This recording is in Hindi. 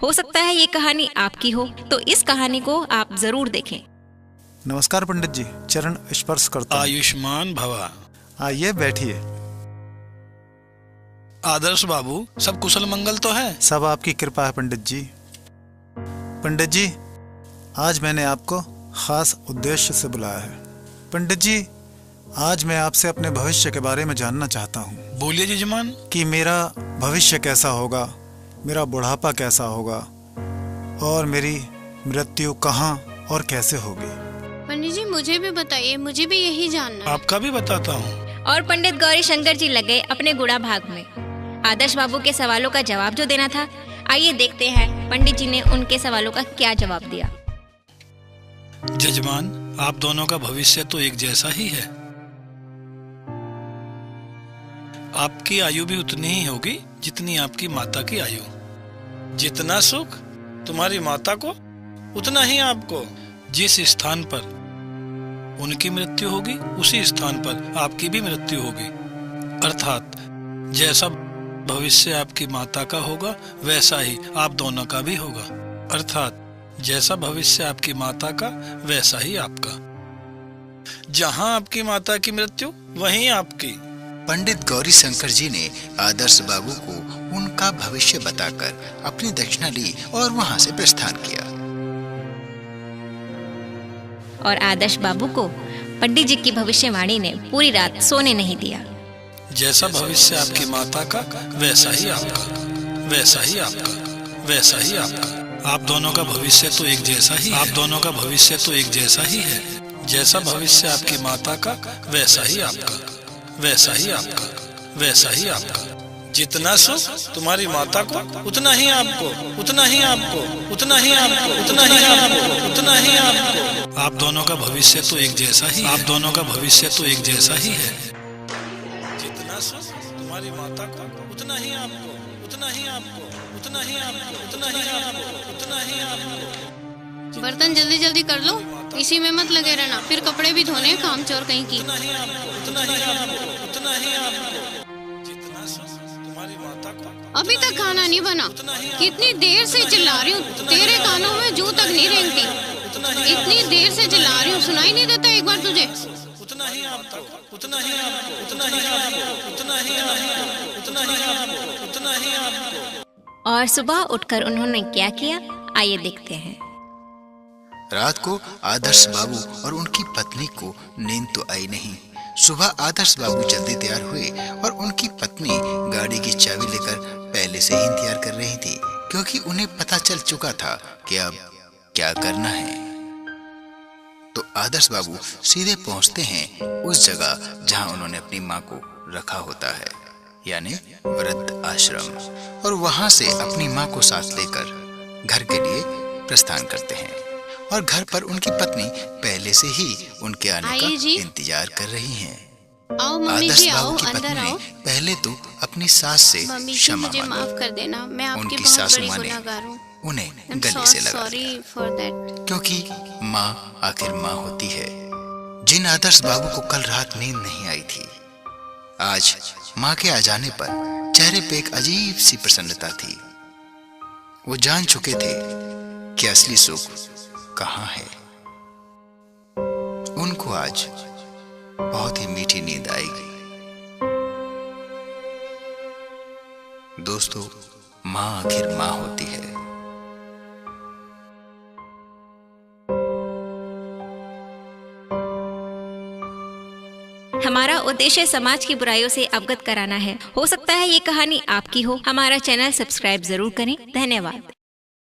हो सकता है ये कहानी आपकी हो, तो इस कहानी को आप जरूर देखें। नमस्कार पंडित जी, चरण स्पर्श करता हूं। आयुष्मान भवा। आइए बैठिए। आदर्श बाबू, सब कुशल मंगल तो है? सब आपकी कृपा है पंडित जी। पंडित जी, आज मैंने आपको खास उद्देश्य से बुलाया है। पंडित जी, आज मैं आपसे अपने भविष्य के बारे में जानना चाहता हूँ। बोलिए जजमान। कि मेरा भविष्य कैसा होगा, मेरा बुढ़ापा कैसा होगा और मेरी मृत्यु कहाँ और कैसे होगी। पंडित जी, मुझे भी बताइए, मुझे भी यही जानना है। आपका भी बताता हूँ। और पंडित गौरी शंकर जी लगे अपने गुड़ा भाग में। आदर्श बाबू के सवालों का जवाब जो देना था, आइए देखते हैं पंडित जी ने उनके सवालों का क्या जवाब दिया। जजमान, आप दोनों का भविष्य तो एक जैसा ही है। आपकी आयु भी उतनी ही होगी जितनी आपकी माता की आयु। जितना सुख तुम्हारी माता को, उतना ही आपको। जिस स्थान पर उनकी मृत्यु होगी, उसी स्थान पर आपकी भी मृत्यु होगी। अर्थात जैसा भविष्य आपकी माता का होगा, वैसा ही आप दोनों का भी होगा। अर्थात जैसा भविष्य आपकी माता का, वैसा ही आपका। जहां आपकी माता की मृत्यु, वहीं आपकी। पंडित गौरी शंकर जी ने आदर्श बाबू को उनका भविष्य बताकर अपनी दक्षिणा ली और वहां से प्रस्थान किया। और आदर्श बाबू को पंडित जी की भविष्यवाणी ने पूरी रात सोने नहीं दिया। जैसा भविष्य आपकी माता का, वैसा ही आपका, वैसा ही आपका, वैसा ही आपका। आप दोनों का भविष्य तो एक जैसा ही, आप दोनों का भविष्य तो एक जैसा ही है। जैसा भविष्य आपकी माता का, वैसा ही आपका, वैसा ही आपका, वैसा ही आपका। जितना सुख तुम्हारी माता को, उतना ही आपको, उतना ही आपको, उतना ही आपको, उतना ही आपको, उतना ही आपको। आप दोनों का भविष्य तो एक जैसा ही, आप दोनों का भविष्य तो एक जैसा ही है। जितना सुख तुम्हारी माता को, उतना ही आपको, उतना ही आपको, उतना ही आपको, उतना ही आपको, उतना ही आपको। बर्तन जल्दी जल्दी कर लो, इसी में मत लगे रहना, फिर कपड़े भी धोने, काम चोर कहीं की। उतना ही आपको, उतना ही आपको, उतना ही आपको। जितना सुख तुम्हारी माता को। अभी तक खाना नहीं बना, कितनी देर से चिल्ला रही हूँ, तेरे कानों में जू तक नहीं रेंगती। इतनी देर से चिल्ला रही हूँ, सुनाई नहीं देता एक बार तुझे? उतना ही आपको, उतना ही आपको, उतना ही आपको, उतना ही आपको, उतना ही आपको, उतना ही आपको। और सुबह उठकर उन्होंने क्या किया, आइए देखते हैं। रात को आदर्श बाबू और उनकी पत्नी को नींद तो आई नहीं। सुबह आदर्श बाबू जल्दी तैयार हुए और उनकी पत्नी गाड़ी की चाबी लेकर पहले से ही इंतजार कर रही थी, क्योंकि उन्हें पता चल चुका था कि अब क्या करना है। तो आदर्श बाबू सीधे पहुंचते हैं उस जगह जहां उन्होंने अपनी मां को रखा होता है, यानी वृद्ध आश्रम, और वहां से अपनी मां को साथ लेकर घर के लिए प्रस्थान करते हैं। और घर पर उनकी पत्नी पहले से ही उनके आने का इंतजार कर रही हैं। आओ मम्मी आदर्श जी, आओ बाबू की अंदर पत्नी आओ। ने पहले तो अपनी सास से मम्मी जी, क्षमा मुझे मांगी। माफ कर देना, मैं आपकी उनकी बहुत सासू बड़ी माँ ने गुनहगार हूँ। उन्हें गले से लगा सॉरी लिया, फॉर दैट। क्योंकि माँ आखिर माँ होती है। जिन आदर्श बाबू को कल रात नींद नहीं आई थी, आज माँ के आ जाने पर चेहरे पे एक अजीब सी प्रसन्नता थी। वो जान चुके थे कि असली सुख कहाँ है। उनको आज बहुत ही मीठी नींद आएगी। दोस्तों, माँ आखिर माँ होती है। हमारा उद्देश्य समाज की बुराइयों से अवगत कराना है। हो सकता है ये कहानी आपकी हो। हमारा चैनल सब्सक्राइब जरूर करें। धन्यवाद।